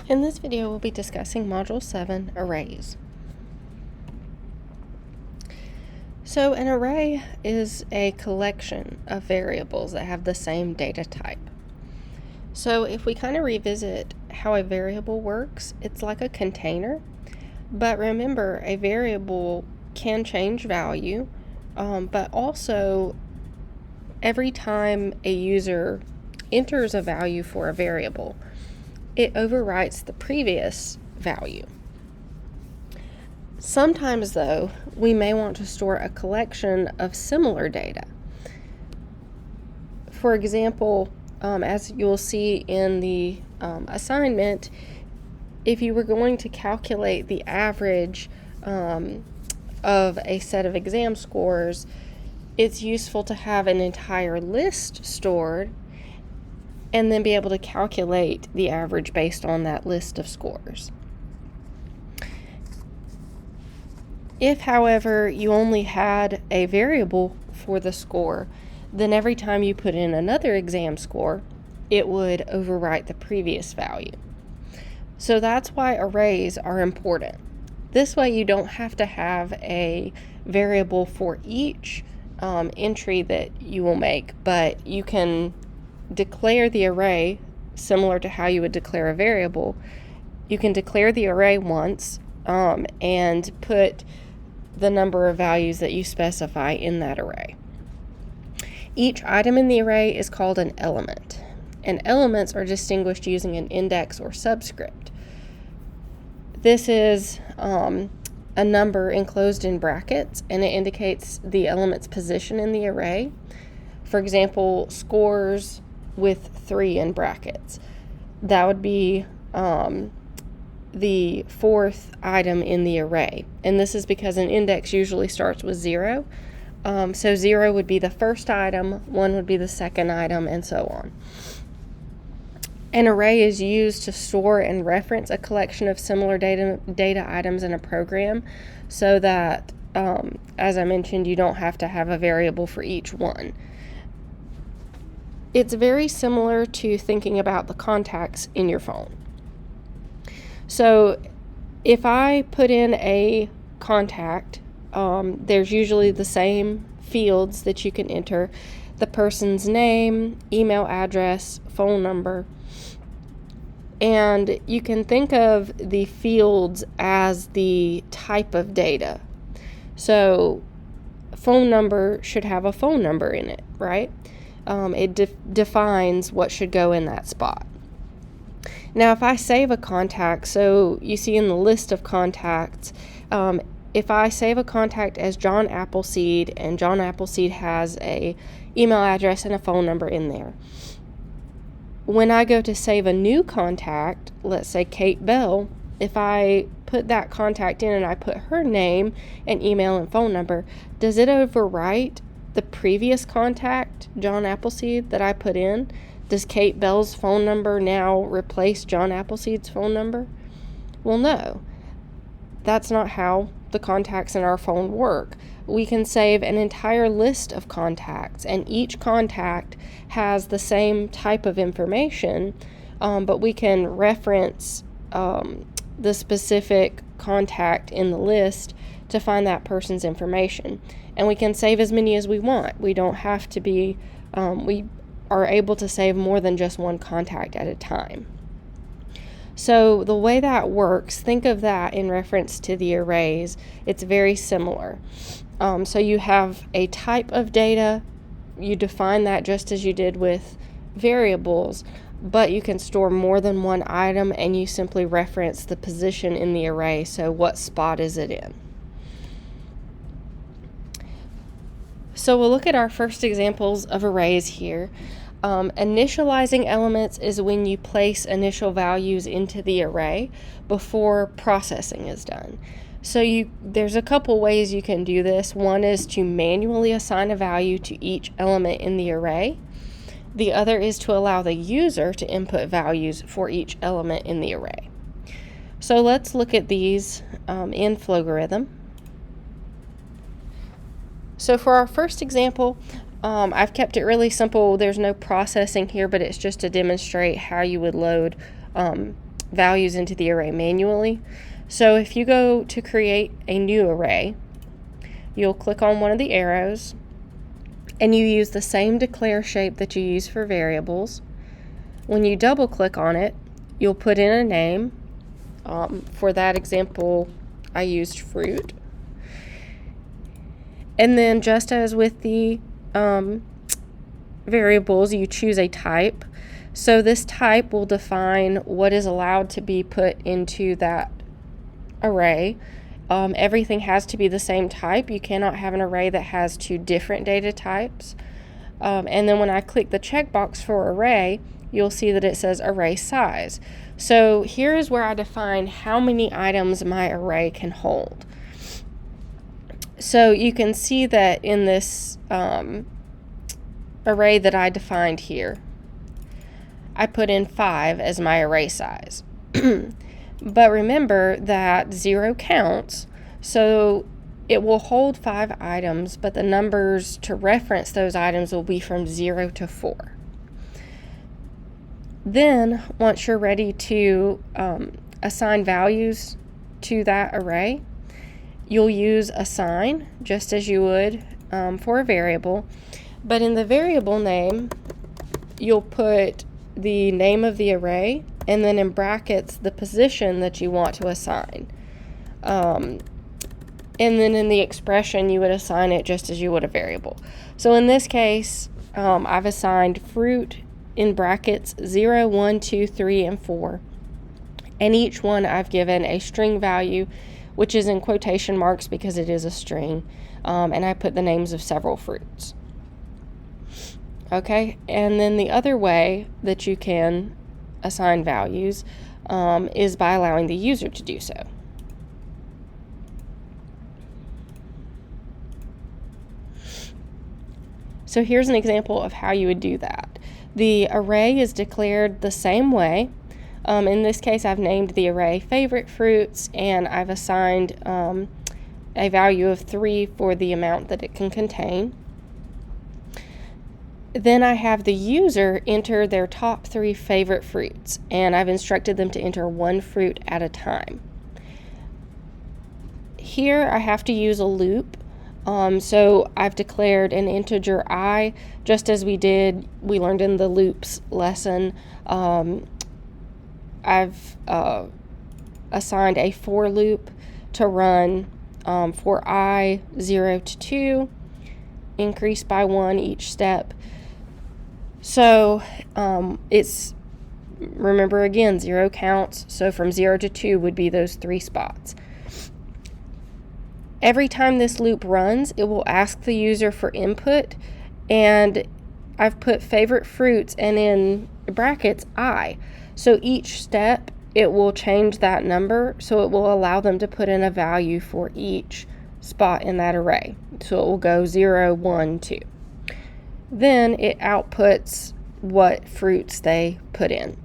In this video, we'll be discussing Module 7, Arrays. So an array is a collection of variables that have the same data type. So if we kind of revisit how a variable works, it's like a container. But remember, a variable can change value, but also every time a user enters a value for a variable, it overwrites the previous value. Sometimes, though, we may want to store a collection of similar data. For example, as you'll see in the assignment, if you were going to calculate the average of a set of exam scores, it's useful to have an entire list stored and then be able to calculate the average based on that list of scores. If, however, you only had a variable for the score, then every time you put in another exam score, it would overwrite the previous value. So that's why arrays are important. This way you don't have to have a variable for each entry that you will make, but you can declare the array similar to how you would declare a variable. You can declare the array once and put the number of values that you specify in that array. Each item in the array is called an element, and elements are distinguished using an index or subscript. This is a number enclosed in brackets, and it indicates the element's position in the array. For example, scores with 3 in brackets. That would be the fourth item in the array. And this is because an index usually starts with 0. So 0 would be the first item, 1 would be the second item, and so on. An array is used to store and reference a collection of similar data items in a program so that, as I mentioned, you don't have to have a variable for each one. It's very similar to thinking about the contacts in your phone. So if I put in a contact, there's usually the same fields that you can enter: the person's name, email address, phone number. And you can think of the fields as the type of data. So phone number should have a phone number in it, right? It defines what should go in that spot. Now, if I save a contact, so you see in the list of contacts, if I save a contact as John Appleseed, and John Appleseed has a email address and a phone number in there, when I go to save a new contact, let's say Kate Bell, if I put that contact in and I put her name and email and phone number, does it overwrite the previous contact, John Appleseed, that I put in? Does Kate Bell's phone number now replace John Appleseed's phone number? Well, no. That's not how the contacts in our phone work. We can save an entire list of contacts, and each contact has the same type of information, but we can reference the specific contact in the list to find that person's information. And we can save as many as we want. We don't have to be, we are able to save more than just one contact at a time. So the way that works, think of that in reference to the arrays. It's very similar. So you have a type of data, you define that just as you did with variables, but you can store more than one item, and you simply reference the position in the array. So what spot is it in? So we'll look at our first examples of arrays here. Initializing elements is when you place initial values into the array before processing is done. So there's a couple ways you can do this. One is to manually assign a value to each element in the array. The other is to allow the user to input values for each element in the array. So let's look at these in Flowgorithm. So for our first example, I've kept it really simple. There's no processing here, but it's just to demonstrate how you would load values into the array manually. So if you go to create a new array, you'll click on one of the arrows and you use the same declare shape that you use for variables. When you double click on it, you'll put in a name. For that example, I used fruit. And then just as with the variables, you choose a type. So this type will define what is allowed to be put into that array. Everything has to be the same type. You cannot have an array that has two different data types. And then when I click the checkbox for array, you'll see that it says array size. So here is where I define how many items my array can hold. So you can see that in this array that I defined here, I put in 5 as my array size. But remember that 0 counts, so it will hold 5 items, but the numbers to reference those items will be from 0 to 4. Then, once you're ready to assign values to that array, you'll use assign, just as you would for a variable. But in the variable name, you'll put the name of the array, and then in brackets, the position that you want to assign. And then in the expression, you would assign it just as you would a variable. So in this case, I've assigned fruit in brackets 0, 1, 2, 3, and 4. And each one I've given a string value, which is in quotation marks because it is a string. And I put the names of several fruits. Okay, and then the other way that you can assign values is by allowing the user to do so. So here's an example of how you would do that. The array is declared the same way. In this case, I've named the array favorite fruits, and I've assigned a value of 3 for the amount that it can contain. Then I have the user enter their top 3 favorite fruits, and I've instructed them to enter 1 fruit at a time. Here I have to use a loop. So I've declared an integer I, just as we learned in the loops lesson. I've assigned a for loop to run for I 0 to 2, increase by 1 each step. So remember again, 0 counts, so from 0 to 2 would be those 3 spots. Every time this loop runs, it will ask the user for input, and I've put favorite fruits and in brackets I. So each step, it will change that number, so it will allow them to put in a value for each spot in that array. So it will go 0, 1, 2. Then it outputs what fruits they put in.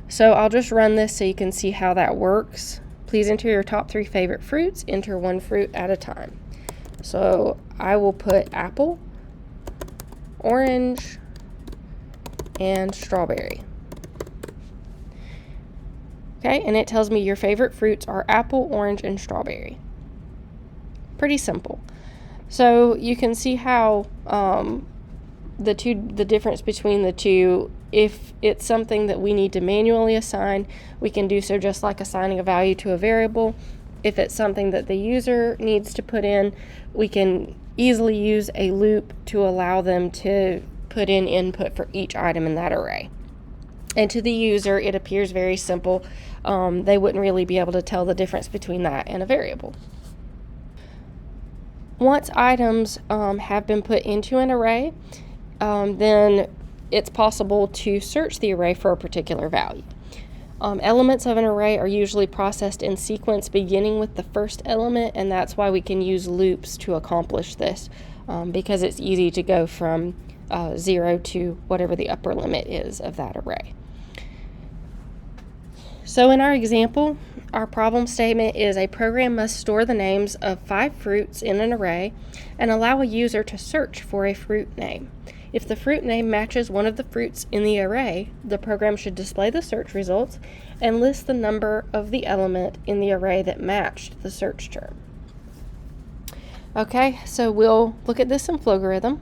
So I'll just run this so you can see how that works. Please enter your top 3 favorite fruits. Enter 1 fruit at a time. So I will put apple, orange, and strawberry. Okay, and it tells me your favorite fruits are apple, orange, and strawberry. Pretty simple. So you can see how the difference between the two. If it's something that we need to manually assign, we can do so just like assigning a value to a variable. If it's something that the user needs to put in, we can easily use a loop to allow them to put in input for each item in that array. And to the user, it appears very simple. They wouldn't really be able to tell the difference between that and a variable. Once items have been put into an array, then it's possible to search the array for a particular value. Elements of an array are usually processed in sequence beginning with the first element, and that's why we can use loops to accomplish this, because it's easy to go from 0 to whatever the upper limit is of that array. So in our example, our problem statement is a program must store the names of 5 fruits in an array and allow a user to search for a fruit name. If the fruit name matches one of the fruits in the array, the program should display the search results and list the number of the element in the array that matched the search term. Okay, so we'll look at this in Flowgorithm.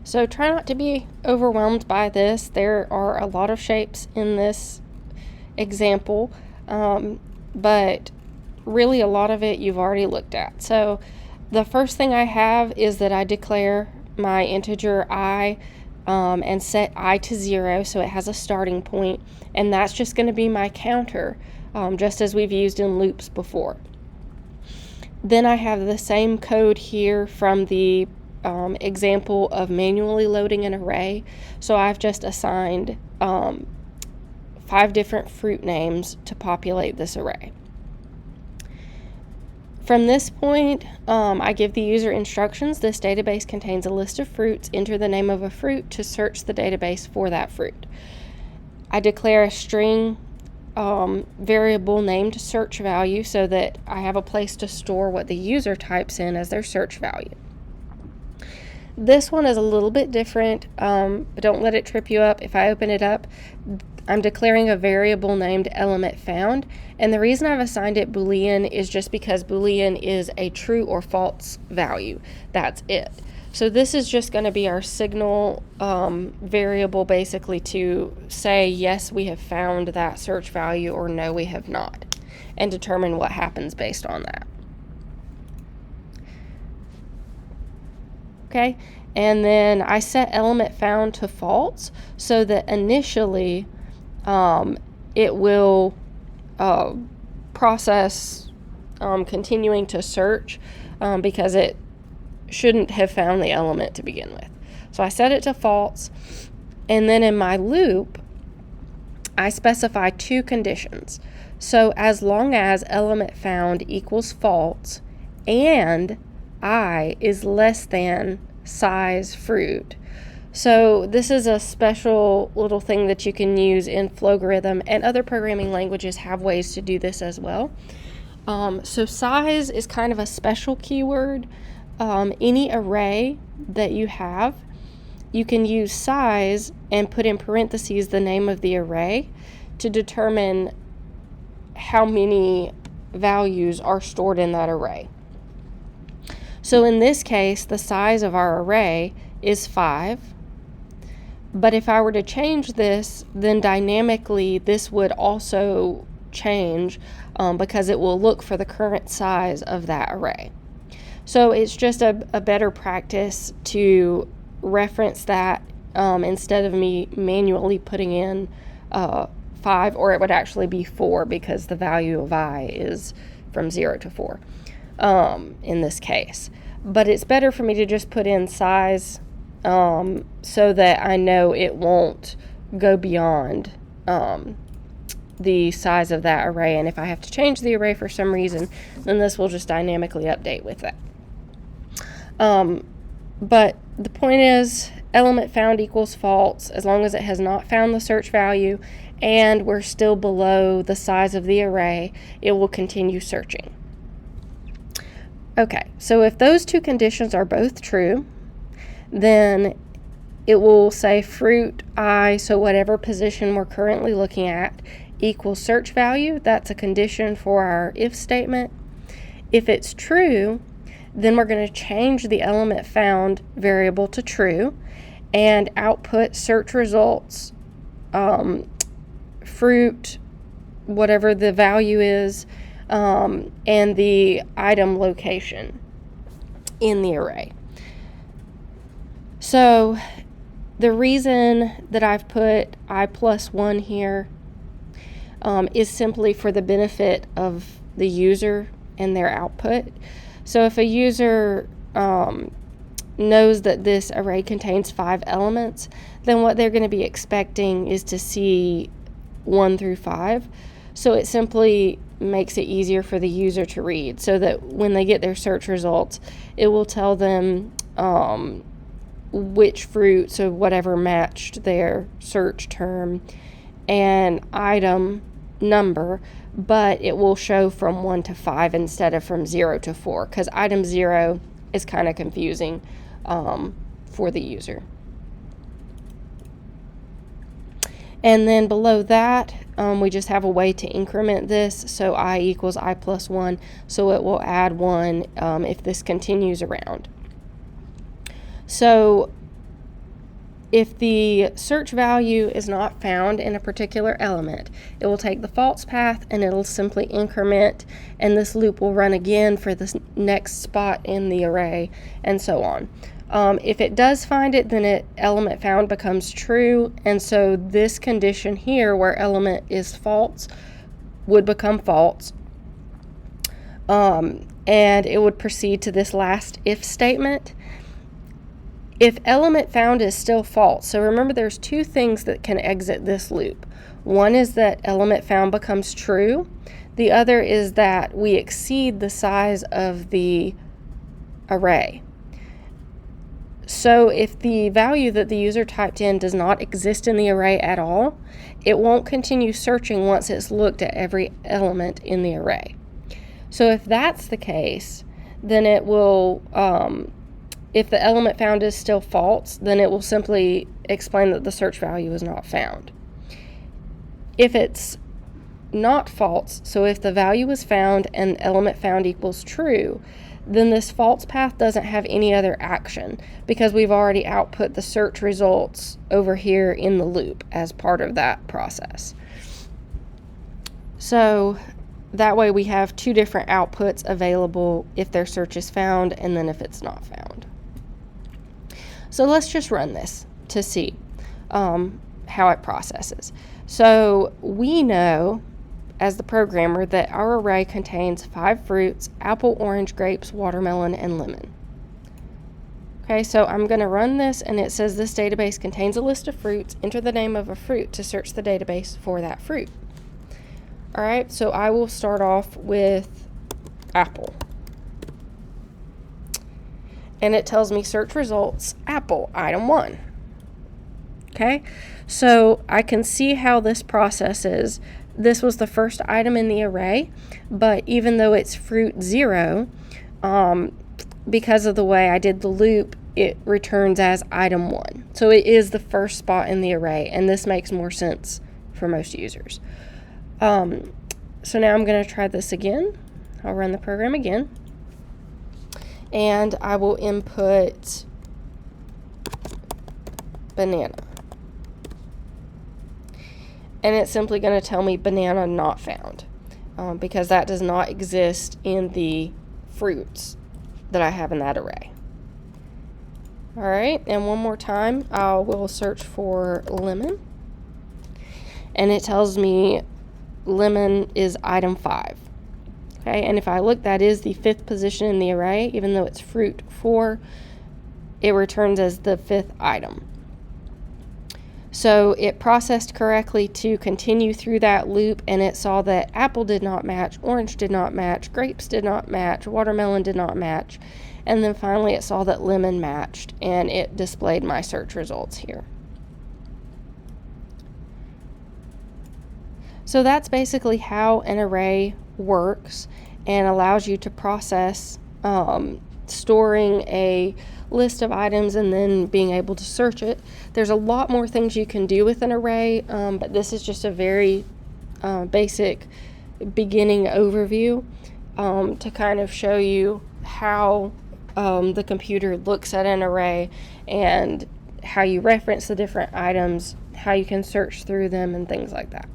So try not to be overwhelmed by this. There are a lot of shapes in this example, but really a lot of it you've already looked at. So the first thing I have is that I declare my integer I and set I to 0, so it has a starting point, and that's just going to be my counter, just as we've used in loops before. Then I have the same code here from the example of manually loading an array. So I've just assigned 5 different fruit names to populate this array. From this point, I give the user instructions. This database contains a list of fruits. Enter the name of a fruit to search the database for that fruit. I declare a string variable named search value so that I have a place to store what the user types in as their search value. This one is a little bit different, but don't let it trip you up. If I open it up, I'm declaring a variable named element found, and the reason I've assigned it Boolean is just because Boolean is a true or false value. That's it. So this is just going to be our signal variable, basically, to say yes, we have found that search value, or no, we have not, and determine what happens based on that. Okay, and then I set element found to false so that initially it will process continuing to search because it shouldn't have found the element to begin with. So I set it to false, and then in my loop I specify 2 conditions. So as long as element found equals false and I is less than size fruit. So this is a special little thing that you can use in Flowgorithm, and other programming languages have ways to do this as well. So size is kind of a special keyword. Any array that you have, you can use size and put in parentheses the name of the array to determine how many values are stored in that array. So in this case, the size of our array is 5. But if I were to change this, then dynamically this would also change because it will look for the current size of that array. So it's just a better practice to reference that instead of me manually putting in 5, or it would actually be 4 because the value of I is from 0 to 4 in this case. But it's better for me to just put in size so that I know it won't go beyond the size of that array, and if I have to change the array for some reason, then this will just dynamically update with that. But the point is, element found equals false as long as it has not found the search value and we're still below the size of the array, it will continue searching. Okay, so if those 2 conditions are both true, then it will say fruit I, so whatever position we're currently looking at, equals search value. That's a condition for our if statement. If it's true, then we're going to change the element found variable to true and output search results, fruit, whatever the value is, and the item location in the array. So the reason that I've put I plus 1 here is simply for the benefit of the user and their output. So if a user knows that this array contains 5 elements, then what they're going to be expecting is to see 1 through 5. So it simply makes it easier for the user to read, so that when they get their search results, it will tell them which fruit, so whatever matched their search term, and item number, but it will show from 1 to 5 instead of from 0 to 4, because item 0 is kind of confusing for the user. And then below that, we just have a way to increment this. So I equals I plus 1. So it will add 1 if this continues around. So if the search value is not found in a particular element, it will take the false path and it'll simply increment, and this loop will run again for the next spot in the array, and so on. If it does find it, then element found becomes true, and so this condition here where element is false would become false, and it would proceed to this last if statement. If element found is still false, so remember there's two things that can exit this loop. One is that element found becomes true. The other is that we exceed the size of the array. So if the value that the user typed in does not exist in the array at all, it won't continue searching once it's looked at every element in the array. So if that's the case, then it will, if the element found is still false, then it will simply explain that the search value is not found. If it's not false, so if the value is found and element found equals true, then this false path doesn't have any other action because we've already output the search results over here in the loop as part of that process. So that way we have two different outputs available if their search is found and then if it's not found. So let's just run this to see how it processes. So we know as the programmer that our array contains 5 fruits: apple, orange, grapes, watermelon, and lemon. Okay, so I'm going to run this, and it says this database contains a list of fruits. Enter the name of a fruit to search the database for that fruit. All right, so I will start off with apple. And it tells me search results, apple, item 1. Okay, so I can see how this processes. This was the first item in the array, but even though it's fruit 0, because of the way I did the loop, it returns as item 1. So it is the first spot in the array, and this makes more sense for most users. So now I'm going to try this again. I'll run the program again, and I will input banana. And it's simply going to tell me banana not found because that does not exist in the fruits that I have in that array. All right, and one more time, I will search for lemon, and it tells me lemon is item 5. Okay, and if I look, that is the 5th position in the array. Even though it's fruit 4, it returns as the 5th item. So it processed correctly to continue through that loop, and it saw that apple did not match, orange did not match, grapes did not match, watermelon did not match, and then finally it saw that lemon matched, and it displayed my search results here. So that's basically how an array works and allows you to process storing a list of items and then being able to search it. There's a lot more things you can do with an array, but this is just a very basic beginning overview to kind of show you how the computer looks at an array and how you reference the different items, how you can search through them, and things like that.